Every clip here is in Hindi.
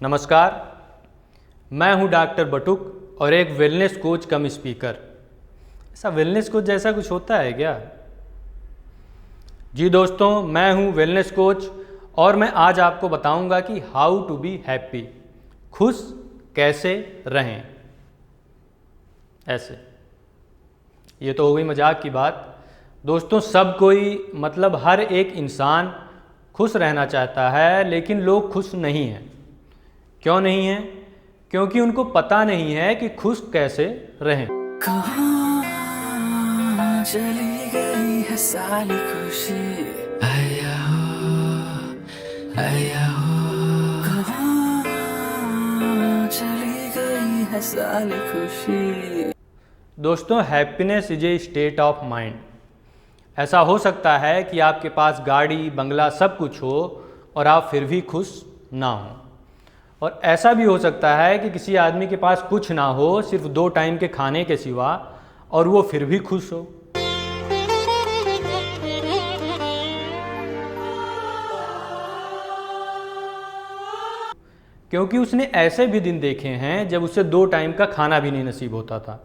नमस्कार, मैं हूं डॉक्टर बटुक और एक वेलनेस कोच कम स्पीकर। ऐसा वेलनेस कोच जैसा कुछ होता है क्या? जी दोस्तों, मैं हूं वेलनेस कोच और मैं आज आपको बताऊंगा कि हाउ टू बी हैप्पी, खुश कैसे रहें। ऐसे ये तो हो गई मजाक की बात। दोस्तों, सब कोई मतलब हर एक इंसान खुश रहना चाहता है, लेकिन लोग खुश नहीं हैं। क्यों नहीं है? क्योंकि उनको पता नहीं है कि खुश कैसे रहें। कहाँ चली गई है सारी खुशी, आया हो कहाँ चली गई है सारी खुशी। दोस्तों, happiness is a state of mind. ऐसा हो सकता है कि आपके पास गाड़ी बंगला सब कुछ हो और आप फिर भी खुश ना हो, और ऐसा भी हो सकता है कि किसी आदमी के पास कुछ ना हो, सिर्फ 2 टाइम के खाने के सिवा, और वो फिर भी खुश हो। क्योंकि उसने ऐसे भी दिन देखे हैं जब उसे 2 टाइम का खाना भी नहीं नसीब होता था।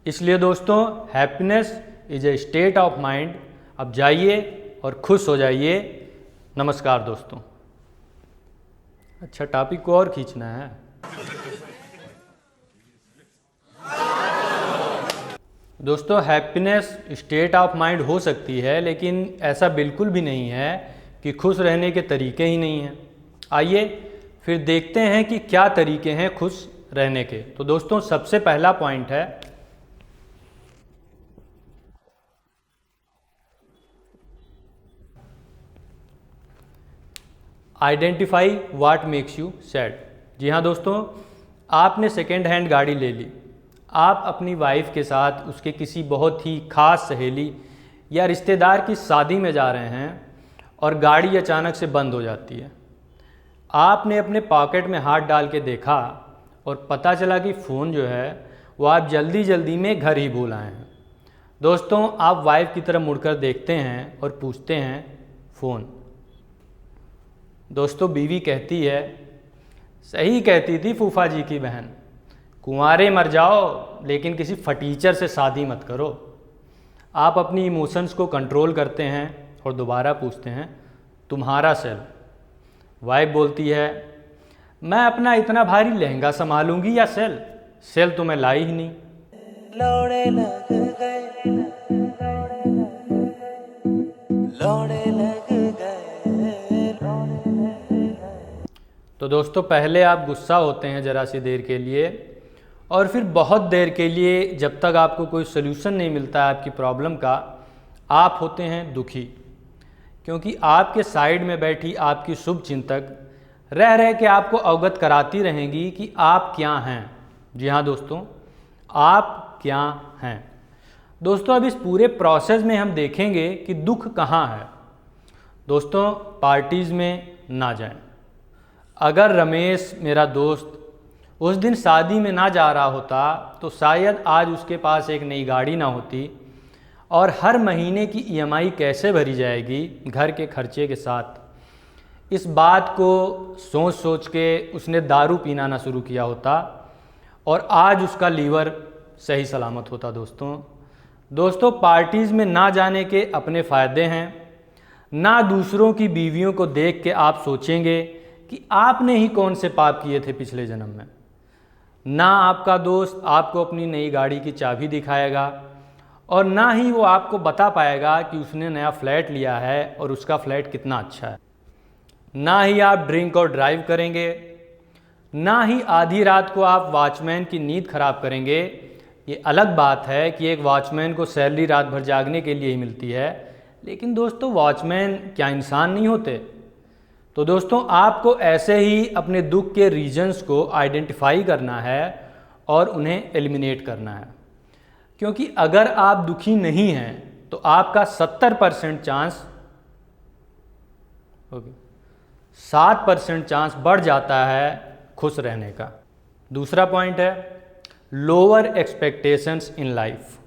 इसलिए दोस्तों, happiness is a state of mind. अब जाइए और खुश हो जाइए। नमस्कार दोस्तों। अच्छा, टॉपिक को और खींचना है। दोस्तों, हैप्पीनेस स्टेट ऑफ माइंड हो सकती है, लेकिन ऐसा बिल्कुल भी नहीं है कि खुश रहने के तरीके ही नहीं हैं। आइए फिर देखते हैं कि क्या तरीके हैं खुश रहने के। तो दोस्तों, सबसे पहला पॉइंट है identify what makes you sad. जी हाँ दोस्तों, आपने सेकेंड हैंड गाड़ी ले ली। आप अपनी वाइफ के साथ उसके किसी बहुत ही खास सहेली या रिश्तेदार की शादी में जा रहे हैं और गाड़ी अचानक से बंद हो जाती है। आपने अपने पॉकेट में हाथ डाल के देखा और पता चला कि फ़ोन जो है वो आप जल्दी जल्दी में घर ही भूल आए हैं। दोस्तों, आप वाइफ की तरफ मुड़कर देखते हैं और पूछते हैं, फ़ोन? दोस्तों, बीवी कहती है, सही कहती थी फूफा जी की बहन, कुंवारे मर जाओ लेकिन किसी फटीचर से शादी मत करो। आप अपनी इमोशंस को कंट्रोल करते हैं और दोबारा पूछते हैं, तुम्हारा सेल? वाइफ बोलती है, मैं अपना इतना भारी लहंगा संभालूंगी या सेल? सेल तो मैं लाई ही नहीं। लौड़े लग गए, लौड़े लग गए। तो दोस्तों, पहले आप गुस्सा होते हैं ज़रा सी देर के लिए, और फिर बहुत देर के लिए, जब तक आपको कोई सलूशन नहीं मिलता है आपकी प्रॉब्लम का, आप होते हैं दुखी। क्योंकि आपके साइड में बैठी आपकी शुभ चिंतक रह रह के आपको अवगत कराती रहेंगी कि आप क्या हैं। जी हाँ दोस्तों, आप क्या हैं। दोस्तों, अब इस पूरे प्रोसेस में हम देखेंगे कि दुख कहाँ है। दोस्तों, पार्टीज़ में ना जाएं। अगर रमेश मेरा दोस्त उस दिन शादी में ना जा रहा होता तो शायद आज उसके पास एक नई गाड़ी ना होती, और हर महीने की ईएमआई कैसे भरी जाएगी घर के खर्चे के साथ। इस बात को सोच सोच के उसने दारू पीना ना शुरू किया होता, और आज उसका लीवर सही सलामत होता। दोस्तों, पार्टीज़ में ना जाने के अपने फ़ायदे हैं। ना दूसरों की बीवियों को देख के आप सोचेंगे कि आपने ही कौन से पाप किए थे पिछले जन्म में। ना आपका दोस्त आपको अपनी नई गाड़ी की चाबी दिखाएगा, और ना ही वो आपको बता पाएगा कि उसने नया फ्लैट लिया है और उसका फ्लैट कितना अच्छा है। ना ही आप ड्रिंक और ड्राइव करेंगे, ना ही आधी रात को आप वॉचमैन की नींद खराब करेंगे। ये अलग बात है कि एक वॉचमैन को सैलरी रात भर जागने के लिए ही मिलती है, लेकिन दोस्तों, वॉचमैन क्या इंसान नहीं होते? तो दोस्तों, आपको ऐसे ही अपने दुख के रीजन्स को आइडेंटिफाई करना है और उन्हें एलिमिनेट करना है। क्योंकि अगर आप दुखी नहीं हैं तो आपका 70% चांस 7% चांस बढ़ जाता है खुश रहने का। दूसरा पॉइंट है lower expectations in life.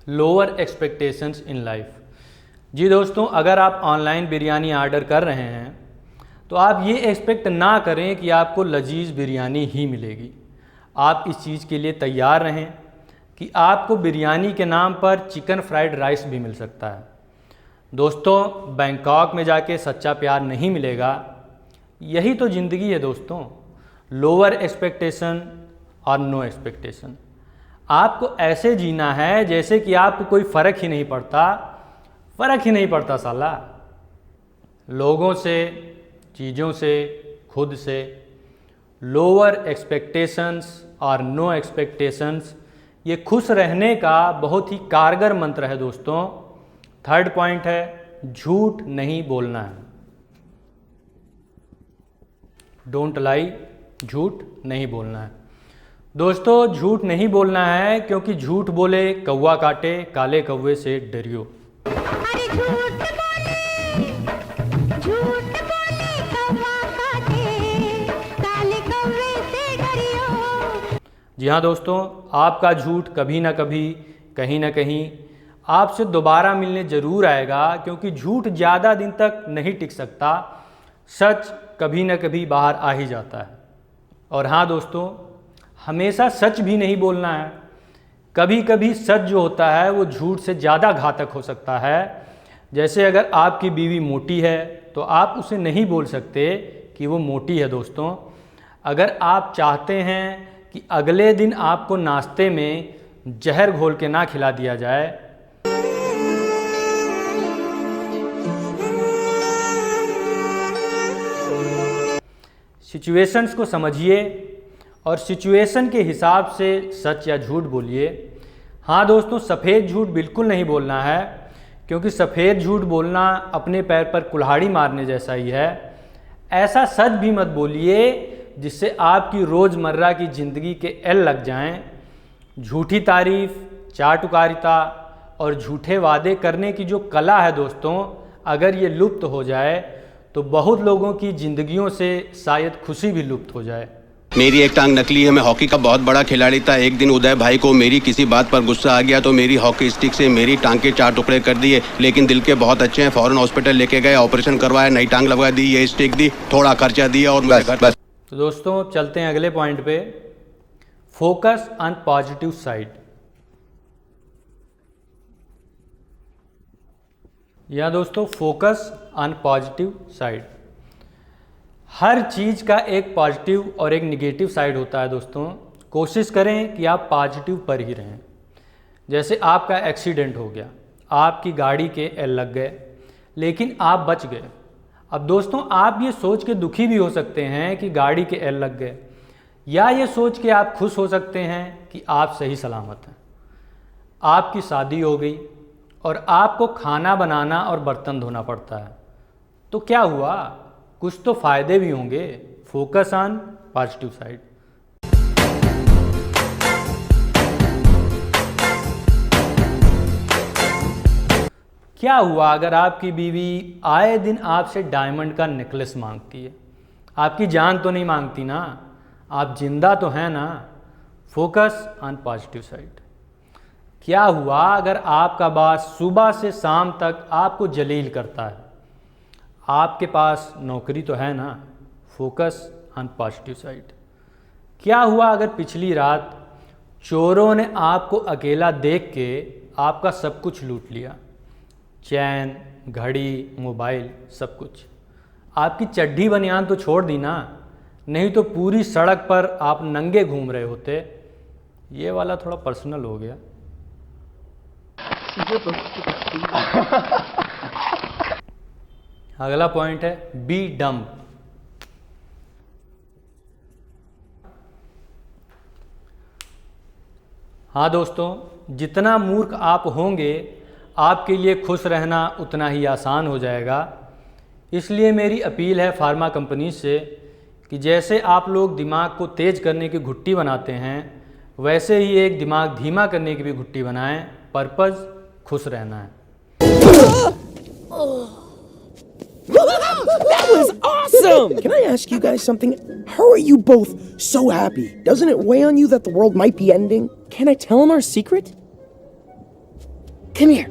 Lower expectations in life. जी दोस्तों, अगर आप ऑनलाइन बिरयानी ऑर्डर कर रहे हैं तो आप ये एक्सपेक्ट ना करें कि आपको लजीज बिरयानी ही मिलेगी। आप इस चीज़ के लिए तैयार रहें कि आपको बिरयानी के नाम पर चिकन फ्राइड राइस भी मिल सकता है। दोस्तों, बैंकॉक में जाके सच्चा प्यार नहीं मिलेगा। यही तो ज़िंदगी है दोस्तों, लोअर एक्सपेक्टेशन और नो एक्सपेक्टेशन। आपको ऐसे जीना है जैसे कि आपको कोई फ़र्क ही नहीं पड़ता साला। लोगों से, चीज़ों से, खुद से। लोअर एक्सपेक्टेशंस और नो एक्सपेक्टेशंस, ये खुश रहने का बहुत ही कारगर मंत्र है दोस्तों। थर्ड पॉइंट है, झूठ नहीं बोलना है। डोंट लाई, झूठ नहीं बोलना है। दोस्तों, झूठ नहीं बोलना है क्योंकि झूठ बोले कौवा काटे, काले कौवे से डरियो। अरे झूठ बोले कौवा काटे, काले कौवे से डरियो। जी हाँ दोस्तों, आपका झूठ कभी ना कभी, कहीं ना कहीं आपसे दोबारा मिलने ज़रूर आएगा, क्योंकि झूठ ज़्यादा दिन तक नहीं टिक सकता। सच कभी ना कभी बाहर आ ही जाता है। और हाँ दोस्तों, हमेशा सच भी नहीं बोलना है। कभी कभी सच जो होता है वो झूठ से ज़्यादा घातक हो सकता है। जैसे अगर आपकी बीवी मोटी है तो आप उसे नहीं बोल सकते कि वो मोटी है दोस्तों। अगर आप चाहते हैं कि अगले दिन आपको नाश्ते में जहर घोल के ना खिला दिया जाए, सिचुएशंस को समझिए और सिचुएशन के हिसाब से सच या झूठ बोलिए। हाँ दोस्तों, सफ़ेद झूठ बिल्कुल नहीं बोलना है, क्योंकि सफ़ेद झूठ बोलना अपने पैर पर कुल्हाड़ी मारने जैसा ही है। ऐसा सच भी मत बोलिए जिससे आपकी रोज़मर्रा की ज़िंदगी के एल लग जाएं। झूठी तारीफ़, चाटुकारिता और झूठे वादे करने की जो कला है दोस्तों, अगर ये लुप्त हो जाए तो बहुत लोगों की ज़िंदगियों से शायद खुशी भी लुप्त हो जाए। मेरी एक टांग नकली है। मैं हॉकी का बहुत बड़ा खिलाड़ी था। एक दिन उदय भाई को मेरी किसी बात पर गुस्सा आ गया तो मेरी हॉकी स्टिक से मेरी टांग के 4 टुकड़े कर दिए। लेकिन दिल के बहुत अच्छे हैं, फौरन हॉस्पिटल लेके गए, ऑपरेशन करवाया, नई टांग लगवा दी, ये स्टिक दी, थोड़ा खर्चा दिया और बस। तो दोस्तों, चलते हैं अगले पॉइंट पे। Focus on positive side. या दोस्तों, फोकस ऑन पॉजिटिव साइड। हर चीज़ का एक पॉजिटिव और एक निगेटिव साइड होता है दोस्तों। कोशिश करें कि आप पॉजिटिव पर ही रहें। जैसे आपका एक्सीडेंट हो गया, आपकी गाड़ी के एल लग गए, लेकिन आप बच गए। अब दोस्तों, आप ये सोच के दुखी भी हो सकते हैं कि गाड़ी के एल लग गए, या ये सोच के आप खुश हो सकते हैं कि आप सही सलामत हैं। आपकी शादी हो गई और आपको खाना बनाना और बर्तन धोना पड़ता है, तो क्या हुआ, कुछ तो फायदे भी होंगे। Focus on positive side. क्या हुआ अगर आपकी बीवी आए दिन आपसे डायमंड का नेकलेस मांगती है? आपकी जान तो नहीं मांगती ना, आप जिंदा तो हैं ना। Focus on positive side. क्या हुआ अगर आपका बॉस सुबह से शाम तक आपको जलील करता है? आपके पास नौकरी तो है ना। Focus on positive side. क्या हुआ अगर पिछली रात चोरों ने आपको अकेला देख के आपका सब कुछ लूट लिया? चैन, घड़ी, मोबाइल, सब कुछ। आपकी चड्ढी बनियान तो छोड़ दी ना, नहीं तो पूरी सड़क पर आप नंगे घूम रहे होते। ये वाला थोड़ा पर्सनल हो गया। अगला पॉइंट है बी डम। हाँ दोस्तों, जितना मूर्ख आप होंगे आपके लिए खुश रहना उतना ही आसान हो जाएगा। इसलिए मेरी अपील है फार्मा कंपनी से कि जैसे आप लोग दिमाग को तेज़ करने की घुट्टी बनाते हैं, वैसे ही एक दिमाग धीमा करने की भी घुट्टी बनाएं। पर्पज़ खुश रहना है। That was awesome! Can I ask you guys something? How are you both so happy? Doesn't it weigh on you that the world might be ending? Can I tell him our secret? Come here.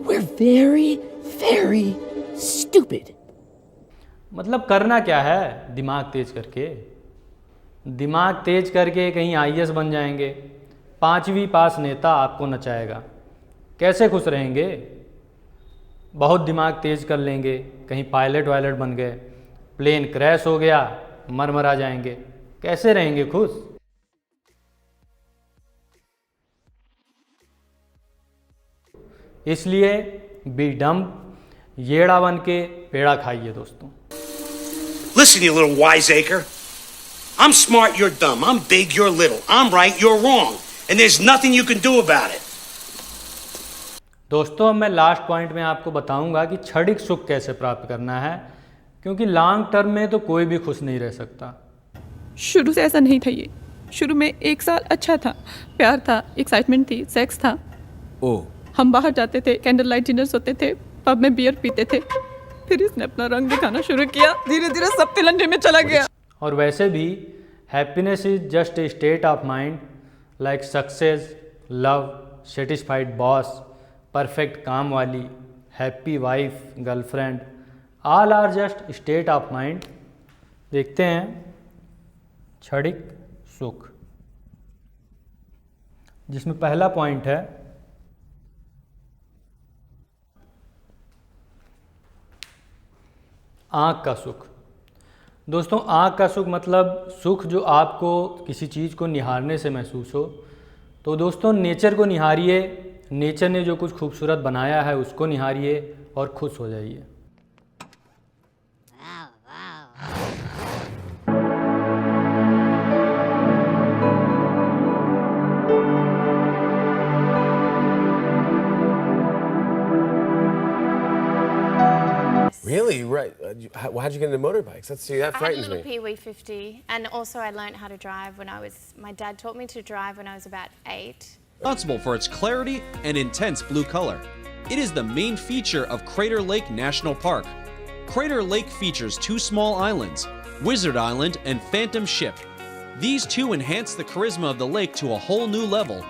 We're very, very stupid. मतलब करना क्या है दिमाग तेज करके? दिमाग तेज करके कहीं आईएएस बन जाएंगे, 5वीं पास नेता आपको नचाएगा, कैसे खुश रहेंगे? बहुत दिमाग तेज कर लेंगे, कहीं पायलट वायलट बन गए, प्लेन क्रैश हो गया, मर जाएंगे, कैसे रहेंगे खुश? इसलिए बी डम, येड़ा बन के पेड़ा खाइए दोस्तों। Listen, you little wiseacre. I'm smart, you're dumb. I'm big, you're little. I'm right, you're wrong. And there's nothing you can do about it. दोस्तों अब मैं लास्ट पॉइंट में आपको बताऊंगा कि क्षणिक सुख कैसे प्राप्त करना है, क्योंकि लॉन्ग टर्म में तो कोई भी खुश नहीं रह सकता। शुरू से ऐसा नहीं था ये। शुरू में 1 साल अच्छा था, प्यार था, एक्साइटमेंट थी, सेक्स था। हम बाहर जाते थे, कैंडल लाइट डिनर्स होते थे, पब में बियर पीते थे। फिर इसने अपना रंग दिखाना शुरू किया, धीरे धीरे सब तिलंडे में चला गया। और वैसे भी happiness is just a state of mind, like success, love, satisfied boss, perfect काम वाली, happy wife, girlfriend, all are just state of mind. देखते हैं क्षणिक सुख, जिसमें पहला पॉइंट है आँख का सुख। दोस्तों आँख का सुख मतलब सुख जो आपको किसी चीज़ को निहारने से महसूस हो। तो दोस्तों नेचर को निहारिए, नेचर ने जो कुछ खूबसूरत बनाया है उसको निहारिए और खुश हो जाइए। Really? Right. How'd you get into motorbikes? That I had a frightens little me. Pee-wee 50, and also I learned how to drive when my dad taught me to drive when I was about 8. Responsible for its clarity and intense blue color. It is the main feature of Crater Lake National Park. Crater Lake features 2 small islands, Wizard Island and Phantom Ship. These two enhance the charisma of the lake to a whole new level.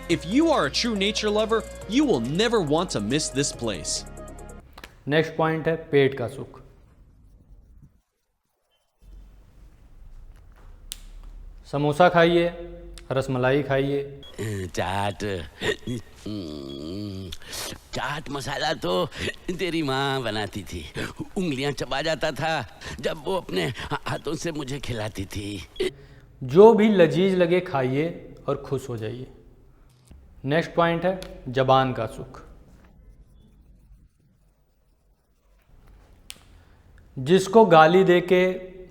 If you are a true nature lover, you will never want to miss this place. Next point है पेट का सुख। समोसा खाइए, रसमलाई खाइए। चाट मसाला तो तेरी माँ बनाती थी, उंगलियां चबा जाता था जब वो अपने हाथों से मुझे खिलाती थी। जो भी लजीज लगे खाइए और खुश हो जाइए। नेक्स्ट पॉइंट है जबान का सुख। जिसको गाली देके,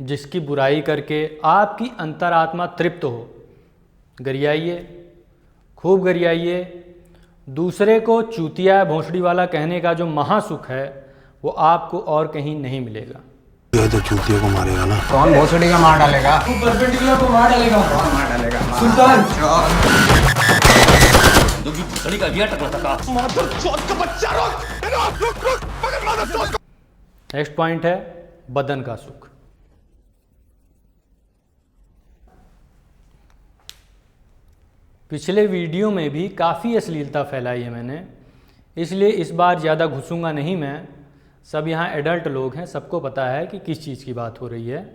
जिसकी बुराई करके आपकी अंतरात्मा तृप्त हो, गरियाइए, खूब गरियाइए। दूसरे को चूतिया भोंसड़ी वाला कहने का जो महासुख है वो आपको और कहीं नहीं मिलेगा। ये तो चूतियों को मारेगा ना। कौन भोसड़ी का मार डालेगा? तू परपेंडिकुलर को मार डालेगा। कौन मार डालेगा? सुल्तान। दुगी भोसड़ी का बिया टकला टका। मादर चौथ का बच्चा रुक पकड़ मादर चौथ को। नेक्स्ट पॉइंट है बदन का सुख। पिछले वीडियो में भी काफ़ी अश्लीलता फैलाई है मैंने, इसलिए इस बार ज़्यादा घुसूंगा नहीं मैं। सब यहाँ एडल्ट लोग हैं, सबको पता है कि किस चीज़ की बात हो रही है।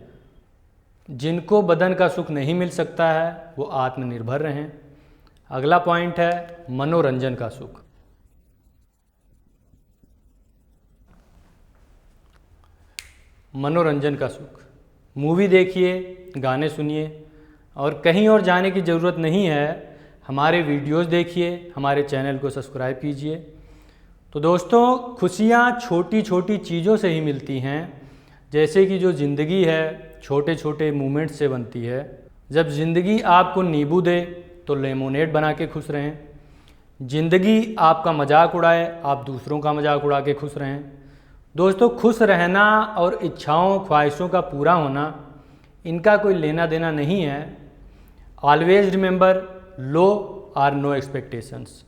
जिनको बदन का सुख नहीं मिल सकता है वो आत्मनिर्भर रहें। अगला पॉइंट है मनोरंजन का सुख। मनोरंजन का सुख, मूवी देखिए, गाने सुनिए, और कहीं और जाने की ज़रूरत नहीं है। हमारे वीडियोस देखिए, हमारे चैनल को सब्सक्राइब कीजिए। तो दोस्तों खुशियाँ छोटी छोटी चीज़ों से ही मिलती हैं, जैसे कि जो ज़िंदगी है छोटे छोटे मूवमेंट्स से बनती है। जब ज़िंदगी आपको नींबू दे तो लेमोनेड बना के खुश रहें। ज़िंदगी आपका मजाक उड़ाए, आप दूसरों का मजाक उड़ा के खुश रहें। दोस्तों खुश रहना और इच्छाओं ख्वाहिशों का पूरा होना, इनका कोई लेना देना नहीं है। Always remember, low or no expectations.